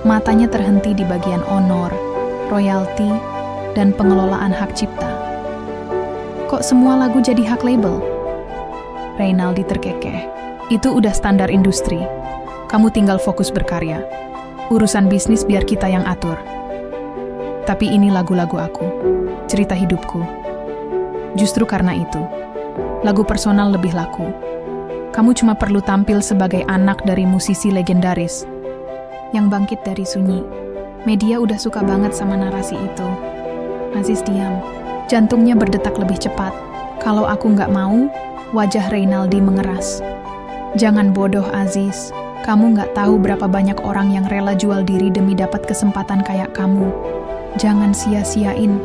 Matanya terhenti di bagian honor, royalti, dan pengelolaan hak cipta. "Kok semua lagu jadi hak label?" Reynaldi terkekeh. "Itu udah standar industri. Kamu tinggal fokus berkarya. Urusan bisnis biar kita yang atur. Tapi ini lagu-lagu aku, cerita hidupku. Justru karena itu, lagu personal lebih laku. Kamu cuma perlu tampil sebagai anak dari musisi legendaris yang bangkit dari sunyi." Media udah suka banget sama narasi itu. Aziz diam. Jantungnya berdetak lebih cepat. Kalau aku nggak mau, Wajah Reynaldi mengeras. Jangan bodoh, Aziz. Kamu nggak tahu berapa banyak orang yang rela jual diri demi dapat kesempatan kayak kamu. Jangan sia-siain.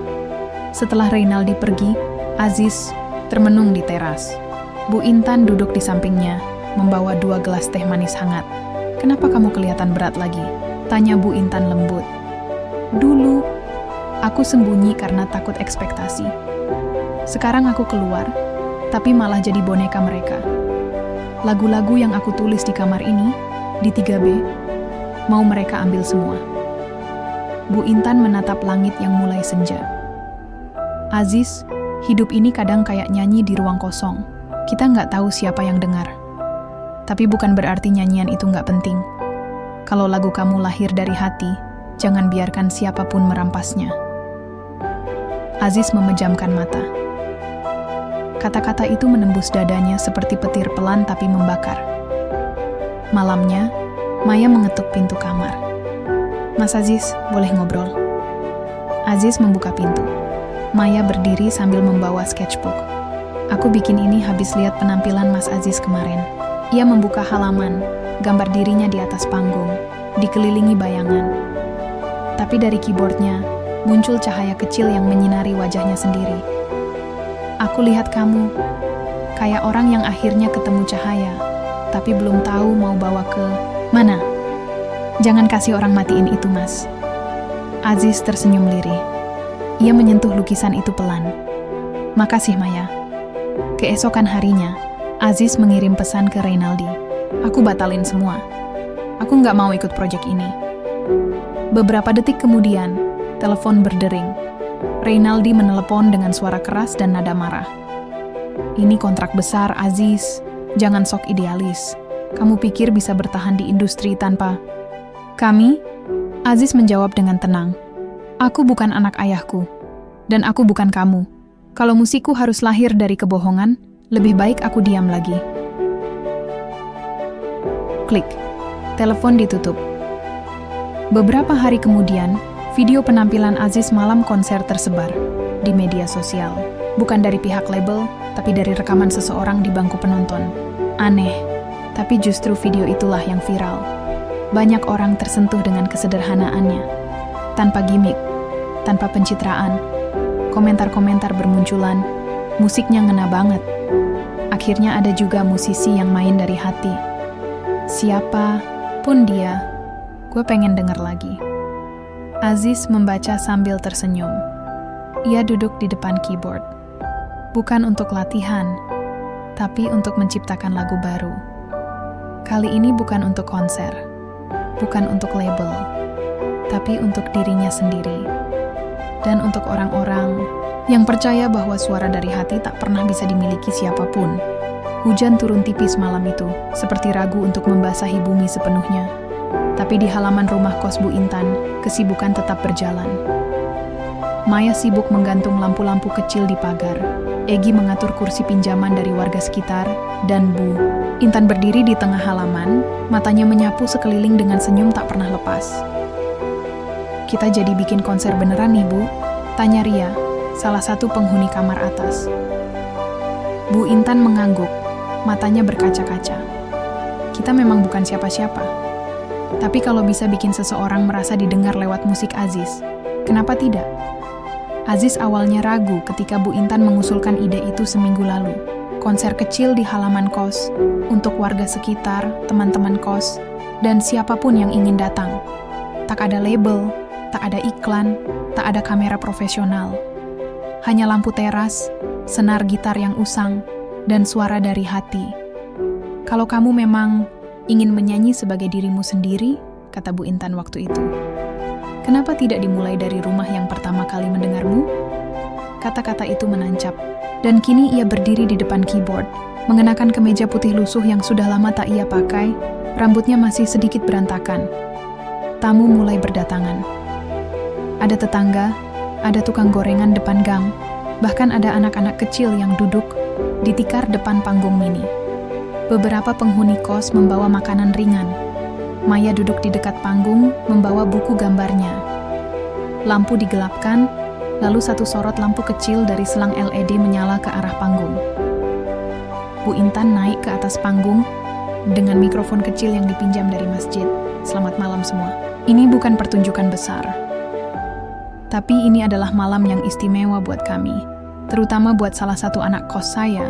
Setelah Reynaldi pergi, Aziz termenung di teras. Bu Intan duduk di sampingnya, membawa 2 gelas teh manis hangat. Kenapa kamu kelihatan berat lagi? Tanya Bu Intan lembut. Dulu, aku sembunyi karena takut ekspektasi. Sekarang aku keluar, tapi malah jadi boneka mereka. Lagu-lagu yang aku tulis di kamar ini, di 3B, mau mereka ambil semua. Bu Intan menatap langit yang mulai senja. Aziz, hidup ini kadang kayak nyanyi di ruang kosong. Kita nggak tahu siapa yang dengar. Tapi bukan berarti nyanyian itu nggak penting. Kalau lagu kamu lahir dari hati, jangan biarkan siapapun merampasnya. Aziz memejamkan mata. Kata-kata itu menembus dadanya seperti petir pelan tapi membakar. Malamnya, Maya mengetuk pintu kamar. Mas Aziz, boleh ngobrol? Aziz membuka pintu. Maya berdiri sambil membawa sketchbook. Aku bikin ini habis lihat penampilan Mas Aziz kemarin. Ia membuka halaman, gambar dirinya di atas panggung, dikelilingi bayangan. Tapi dari keyboardnya, muncul cahaya kecil yang menyinari wajahnya sendiri. Aku lihat kamu, kayak orang yang akhirnya ketemu cahaya, tapi belum tahu mau bawa ke mana. Jangan kasih orang matiin itu, Mas. Aziz tersenyum lirih. Ia menyentuh lukisan itu pelan. Makasih, Maya. Keesokan harinya, Aziz mengirim pesan ke Reynaldi. Aku batalin semua. Aku nggak mau ikut proyek ini. Beberapa detik kemudian, telepon berdering. Reynaldi menelepon dengan suara keras dan nada marah. Ini kontrak besar, Aziz. Jangan sok idealis. Kamu pikir bisa bertahan di industri tanpa kami? Aziz menjawab dengan tenang. Aku bukan anak ayahku. Dan aku bukan kamu. Kalau musikku harus lahir dari kebohongan, lebih baik aku diam lagi. Klik. Telepon ditutup. Beberapa hari kemudian, video penampilan Aziz malam konser tersebar di media sosial. Bukan dari pihak label, tapi dari rekaman seseorang di bangku penonton. Aneh, tapi justru video itulah yang viral. Banyak orang tersentuh dengan kesederhanaannya. Tanpa gimmick, tanpa pencitraan. Komentar-komentar bermunculan, musiknya ngena banget. Akhirnya ada juga musisi yang main dari hati. Siapa pun dia, gue pengen denger lagi. Aziz membaca sambil tersenyum. Ia duduk di depan keyboard. Bukan untuk latihan, tapi untuk menciptakan lagu baru. Kali ini bukan untuk konser, bukan untuk label, tapi untuk dirinya sendiri. Dan untuk orang-orang yang percaya bahwa suara dari hati tak pernah bisa dimiliki siapapun. Hujan turun tipis malam itu, seperti ragu untuk membasahi bumi sepenuhnya. Tapi di halaman rumah kos Bu Intan, kesibukan tetap berjalan. Maya sibuk menggantung lampu-lampu kecil di pagar. Egi mengatur kursi pinjaman dari warga sekitar, dan Bu Intan berdiri di tengah halaman, matanya menyapu sekeliling dengan senyum tak pernah lepas. Kita jadi bikin konser beneran nih, Bu? Tanya Ria, salah satu penghuni kamar atas. Bu Intan mengangguk, matanya berkaca-kaca. Kita memang bukan siapa-siapa. Tapi kalau bisa bikin seseorang merasa didengar lewat musik Aziz, kenapa tidak? Aziz awalnya ragu ketika Bu Intan mengusulkan ide itu seminggu lalu. Konser kecil di halaman kos, untuk warga sekitar, teman-teman kos, dan siapapun yang ingin datang. Tak ada label, tak ada iklan, tak ada kamera profesional. Hanya lampu teras, senar gitar yang usang, dan suara dari hati. Kalau kamu memang ingin menyanyi sebagai dirimu sendiri, kata Bu Intan waktu itu. Kenapa tidak dimulai dari rumah yang pertama kali mendengarmu? Kata-kata itu menancap, dan kini ia berdiri di depan keyboard, mengenakan kemeja putih lusuh yang sudah lama tak ia pakai, rambutnya masih sedikit berantakan. Tamu mulai berdatangan. Ada tetangga, ada tukang gorengan depan gang, bahkan ada anak-anak kecil yang duduk di tikar depan panggung mini. Beberapa penghuni kos membawa makanan ringan. Maya duduk di dekat panggung, membawa buku gambarnya. Lampu digelapkan, lalu satu sorot lampu kecil dari selang LED menyala ke arah panggung. Bu Intan naik ke atas panggung dengan mikrofon kecil yang dipinjam dari masjid. Selamat malam semua. Ini bukan pertunjukan besar, tapi ini adalah malam yang istimewa buat kami, terutama buat salah satu anak kos saya,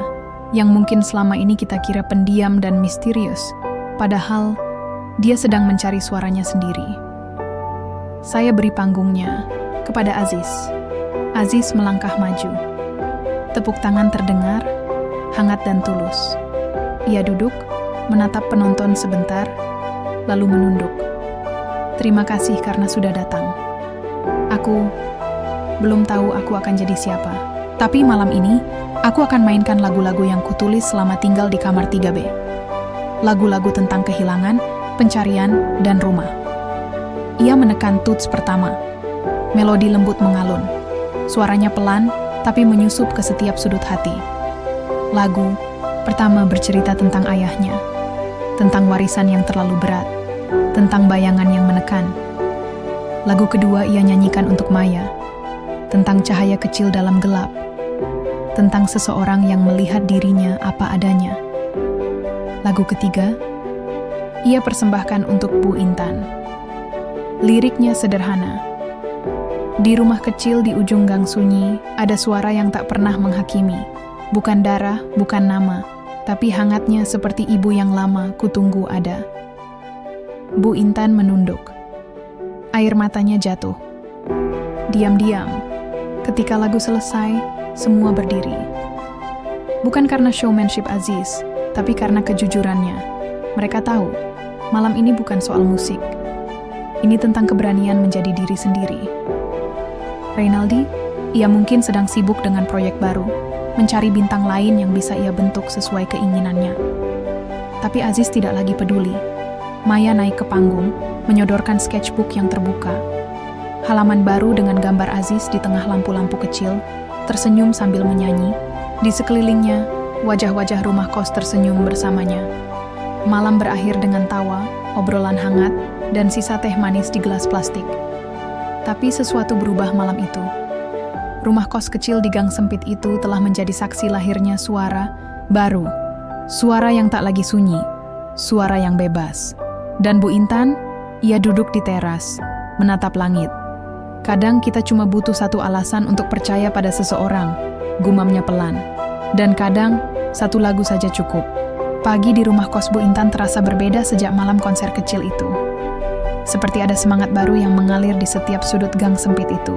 yang mungkin selama ini kita kira pendiam dan misterius, padahal dia sedang mencari suaranya sendiri. Saya beri panggungnya kepada Aziz. Aziz melangkah maju. Tepuk tangan terdengar, hangat dan tulus. Ia duduk, menatap penonton sebentar, lalu menunduk. Terima kasih karena sudah datang. Aku belum tahu aku akan jadi siapa. Tapi malam ini, aku akan mainkan lagu-lagu yang kutulis selama tinggal di kamar 3B. Lagu-lagu tentang kehilangan, pencarian, dan rumah. Ia menekan tuts pertama. Melodi lembut mengalun. Suaranya pelan, tapi menyusup ke setiap sudut hati. Lagu pertama bercerita tentang ayahnya, tentang warisan yang terlalu berat, tentang bayangan yang menekan. Lagu kedua ia nyanyikan untuk Maya, tentang cahaya kecil dalam gelap, tentang seseorang yang melihat dirinya apa adanya. Lagu ketiga, ia persembahkan untuk Bu Intan. Liriknya sederhana. Di rumah kecil di ujung gang sunyi, ada suara yang tak pernah menghakimi. Bukan darah, bukan nama, tapi hangatnya seperti ibu yang lama kutunggu ada. Bu Intan menunduk. Air matanya jatuh. Diam-diam, ketika lagu selesai, semua berdiri. Bukan karena showmanship Aziz, tapi karena kejujurannya. Mereka tahu, malam ini bukan soal musik. Ini tentang keberanian menjadi diri sendiri. Reynaldi, ia mungkin sedang sibuk dengan proyek baru, mencari bintang lain yang bisa ia bentuk sesuai keinginannya. Tapi Aziz tidak lagi peduli. Maya naik ke panggung, menyodorkan sketchbook yang terbuka. Halaman baru dengan gambar Aziz di tengah lampu-lampu kecil, tersenyum sambil menyanyi. Di sekelilingnya, wajah-wajah rumah kos tersenyum bersamanya. Malam berakhir dengan tawa, obrolan hangat, dan sisa teh manis di gelas plastik. Tapi sesuatu berubah malam itu. Rumah kos kecil di gang sempit itu telah menjadi saksi lahirnya suara baru. Suara yang tak lagi sunyi, suara yang bebas. Dan Bu Intan, ia duduk di teras, menatap langit. Kadang kita cuma butuh satu alasan untuk percaya pada seseorang, gumamnya pelan. Dan kadang, satu lagu saja cukup. Pagi di rumah kos Bu Intan terasa berbeda sejak malam konser kecil itu. Seperti ada semangat baru yang mengalir di setiap sudut gang sempit itu.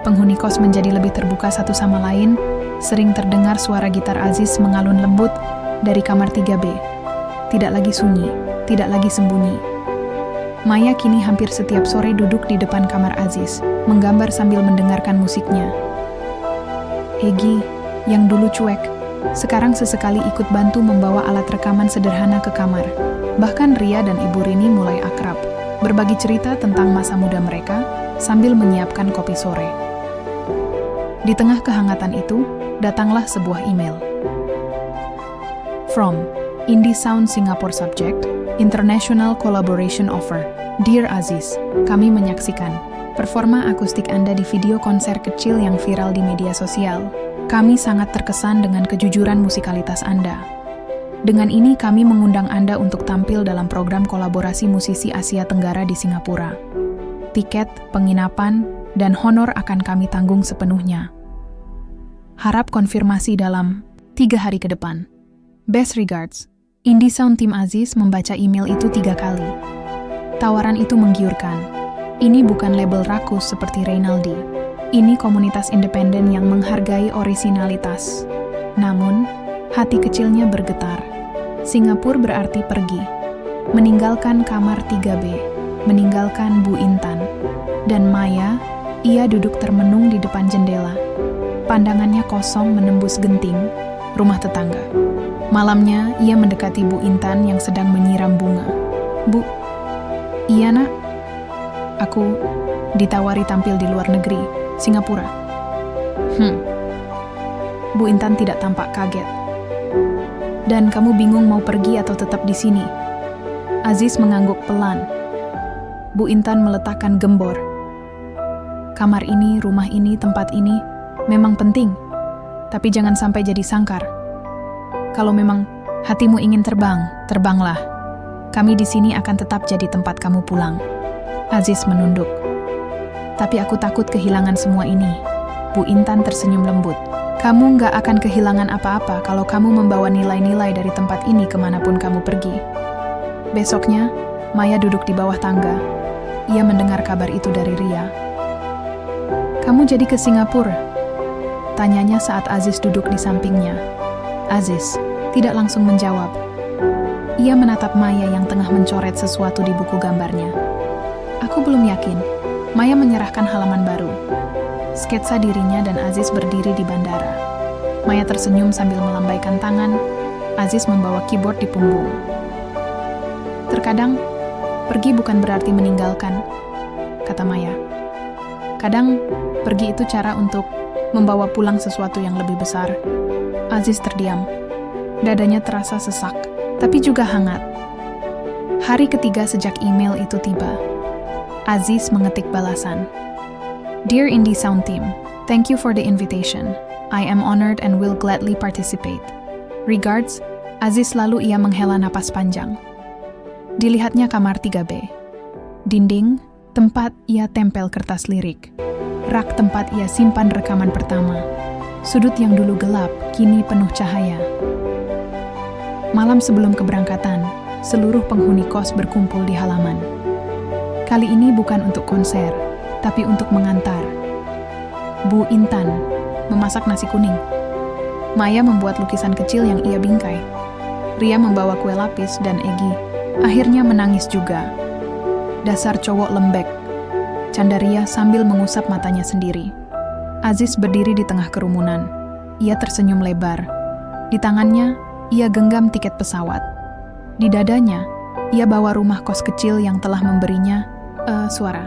Penghuni kos menjadi lebih terbuka satu sama lain, sering terdengar suara gitar Aziz mengalun lembut dari kamar 3B. Tidak lagi sunyi, tidak lagi sembunyi. Maya kini hampir setiap sore duduk di depan kamar Aziz, menggambar sambil mendengarkan musiknya. Egi, yang dulu cuek, sekarang sesekali ikut bantu membawa alat rekaman sederhana ke kamar. Bahkan Ria dan Ibu Rini mulai akrab, berbagi cerita tentang masa muda mereka sambil menyiapkan kopi sore. Di tengah kehangatan itu, datanglah sebuah email. From Indie Sound Singapore Subject, International Collaboration Offer. Dear Aziz, kami menyaksikan performa akustik Anda di video konser kecil yang viral di media sosial. Kami sangat terkesan dengan kejujuran musikalitas Anda. Dengan ini kami mengundang Anda untuk tampil dalam program kolaborasi musisi Asia Tenggara di Singapura. Tiket, penginapan, dan honor akan kami tanggung sepenuhnya. Harap konfirmasi dalam 3 hari ke depan. Best regards. Indie Sound Tim Aziz membaca email itu 3 kali. Tawaran itu menggiurkan. Ini bukan label rakus seperti Reynaldi. Ini komunitas independen yang menghargai orisinalitas. Namun, hati kecilnya bergetar. Singapura berarti pergi. Meninggalkan kamar 3B. Meninggalkan Bu Intan. Dan Maya, ia duduk termenung di depan jendela. Pandangannya kosong menembus genting, rumah tetangga. Malamnya, ia mendekati Bu Intan yang sedang menyiram bunga. Bu, iya nak? Aku ditawari tampil di luar negeri, Singapura. Bu Intan tidak tampak kaget. Dan kamu bingung mau pergi atau tetap di sini? Aziz mengangguk pelan. Bu Intan meletakkan gembor. Kamar ini, rumah ini, tempat ini memang penting, tapi jangan sampai jadi sangkar. Kalau memang hatimu ingin terbang, terbanglah. Kami di sini akan tetap jadi tempat kamu pulang. Aziz menunduk. Tapi aku takut kehilangan semua ini. Bu Intan tersenyum lembut. Kamu nggak akan kehilangan apa-apa kalau kamu membawa nilai-nilai dari tempat ini kemanapun kamu pergi. Besoknya, Maya duduk di bawah tangga. Ia mendengar kabar itu dari Ria. Kamu jadi ke Singapura? Tanyanya saat Aziz duduk di sampingnya. Aziz tidak langsung menjawab. Ia menatap Maya yang tengah mencoret sesuatu di buku gambarnya. Aku belum yakin. Maya menyerahkan halaman baru. Sketsa dirinya dan Aziz berdiri di bandara. Maya tersenyum sambil melambaikan tangan. Aziz membawa keyboard di punggung. Terkadang, pergi bukan berarti meninggalkan, kata Maya. Kadang, pergi itu cara untuk membawa pulang sesuatu yang lebih besar. Aziz terdiam. Dadanya terasa sesak, tapi juga hangat. Hari ketiga sejak email itu tiba. Aziz mengetik balasan. Dear Indie Sound Team, thank you for the invitation. I am honored and will gladly participate. Regards, Aziz. Lalu ia menghela napas panjang. Dilihatnya kamar 3B. Dinding, tempat ia tempel kertas lirik. Rak tempat ia simpan rekaman pertama. Sudut yang dulu gelap, kini penuh cahaya. Malam sebelum keberangkatan, seluruh penghuni kos berkumpul di halaman. Kali ini bukan untuk konser, tapi untuk mengantar. Bu Intan memasak nasi kuning. Maya membuat lukisan kecil yang ia bingkai. Ria membawa kue lapis dan Egi akhirnya menangis juga. Dasar cowok lembek, canda Ria sambil mengusap matanya sendiri. Aziz berdiri di tengah kerumunan. Ia tersenyum lebar. Di tangannya, ia genggam tiket pesawat. Di dadanya, ia bawa rumah kos kecil yang telah memberinya suara.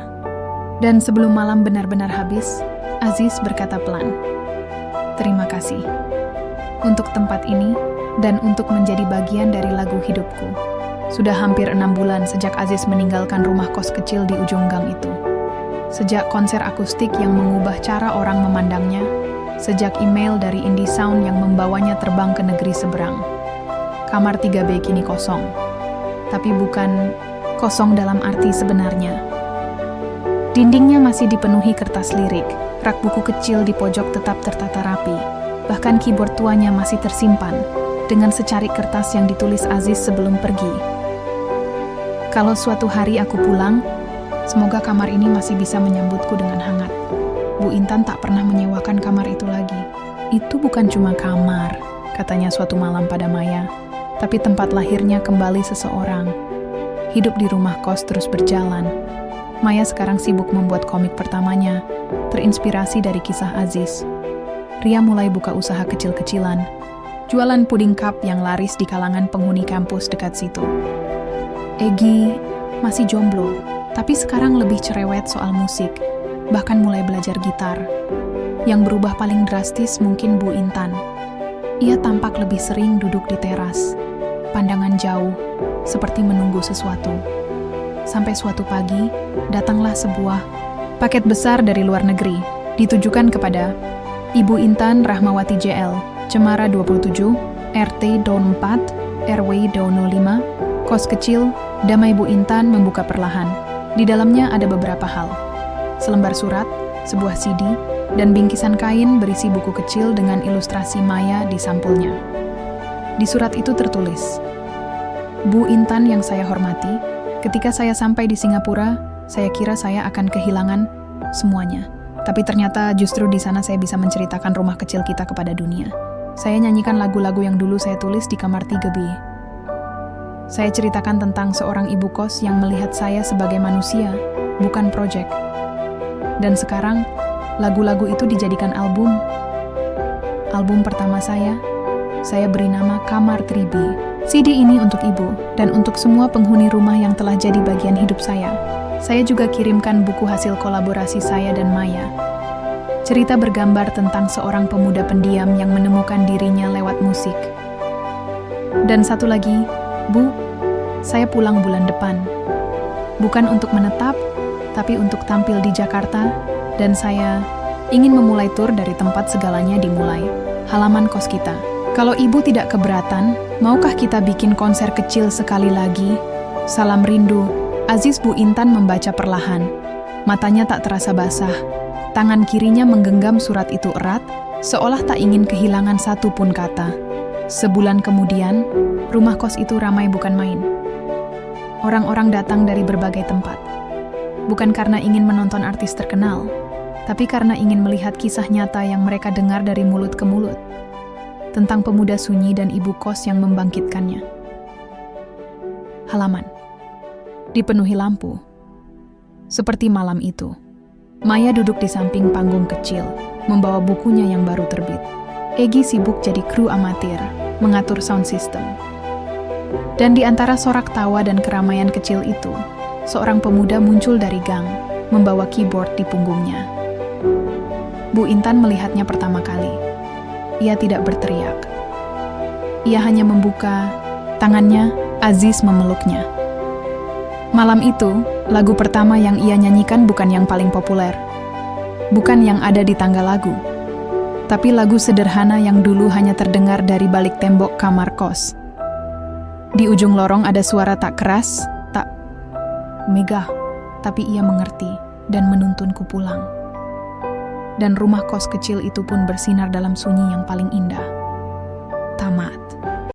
Dan sebelum malam benar-benar habis, Aziz berkata pelan, "Terima kasih untuk tempat ini dan untuk menjadi bagian dari lagu hidupku." Sudah hampir 6 bulan sejak Aziz meninggalkan rumah kos kecil di ujung gang itu. Sejak konser akustik yang mengubah cara orang memandangnya, sejak email dari Indie Sound yang membawanya terbang ke negeri seberang. Kamar 3B kini kosong. Tapi bukan kosong dalam arti sebenarnya. Dindingnya masih dipenuhi kertas lirik, rak buku kecil di pojok tetap tertata rapi, bahkan keyboard tuanya masih tersimpan, dengan secarik kertas yang ditulis Aziz sebelum pergi. Kalau suatu hari aku pulang, semoga kamar ini masih bisa menyambutku dengan hangat. Bu Intan tak pernah menyewakan kamar itu lagi. Itu bukan cuma kamar, katanya suatu malam pada Maya, tapi tempat lahirnya kembali seseorang. Hidup di rumah kos terus berjalan. Maya sekarang sibuk membuat komik pertamanya, terinspirasi dari kisah Aziz. Ria mulai buka usaha kecil-kecilan, jualan puding cup yang laris di kalangan penghuni kampus dekat situ. Egi masih jomblo, tapi sekarang lebih cerewet soal musik, bahkan mulai belajar gitar. Yang berubah paling drastis mungkin Bu Intan. Ia tampak lebih sering duduk di teras, pandangan jauh, seperti menunggu sesuatu. Sampai suatu pagi, datanglah sebuah paket besar dari luar negeri, ditujukan kepada Ibu Intan Rahmawati JL, Cemara 27, RT Daun 4, RW Daun 05, kos kecil, Damai. Bu Intan membuka perlahan. Di dalamnya ada beberapa hal. Selembar surat, sebuah CD, dan bingkisan kain berisi buku kecil dengan ilustrasi Maya di sampulnya. Di surat itu tertulis, Bu Intan yang saya hormati, ketika saya sampai di Singapura, saya kira saya akan kehilangan semuanya. Tapi ternyata justru di sana saya bisa menceritakan rumah kecil kita kepada dunia. Saya nyanyikan lagu-lagu yang dulu saya tulis di kamar 3B. Saya ceritakan tentang seorang ibu kos yang melihat saya sebagai manusia, bukan proyek. Dan sekarang, lagu-lagu itu dijadikan album. Album pertama saya beri nama Kamar 3B. CD ini untuk ibu dan untuk semua penghuni rumah yang telah jadi bagian hidup saya. Saya juga kirimkan buku hasil kolaborasi saya dan Maya. Cerita bergambar tentang seorang pemuda pendiam yang menemukan dirinya lewat musik. Dan satu lagi, Bu, saya pulang bulan depan. Bukan untuk menetap, tapi untuk tampil di Jakarta, dan saya ingin memulai tur dari tempat segalanya dimulai, halaman kos kita. Kalau ibu tidak keberatan, maukah kita bikin konser kecil sekali lagi? Salam rindu, Aziz. Bu Intan membaca perlahan. Matanya tak terasa basah. Tangan kirinya menggenggam surat itu erat, seolah tak ingin kehilangan satu pun kata. Sebulan kemudian, rumah kos itu ramai bukan main. Orang-orang datang dari berbagai tempat. Bukan karena ingin menonton artis terkenal, tapi karena ingin melihat kisah nyata yang mereka dengar dari mulut ke mulut. Tentang pemuda sunyi dan ibu kos yang membangkitkannya. Halaman dipenuhi lampu. Seperti malam itu, Maya duduk di samping panggung kecil, membawa bukunya yang baru terbit. Egi sibuk jadi kru amatir, mengatur sound system. Dan di antara sorak tawa dan keramaian kecil itu, seorang pemuda muncul dari gang, membawa keyboard di punggungnya. Bu Intan melihatnya pertama kali. Ia tidak berteriak. Ia hanya membuka tangannya. Aziz memeluknya. Malam itu, lagu pertama yang ia nyanyikan bukan yang paling populer. Bukan yang ada di tangga lagu. Tapi lagu sederhana yang dulu hanya terdengar dari balik tembok kamar kos. Di ujung lorong ada suara tak keras, tak megah, tapi ia mengerti dan menuntunku pulang. Dan rumah kos kecil itu pun bersinar dalam sunyi yang paling indah.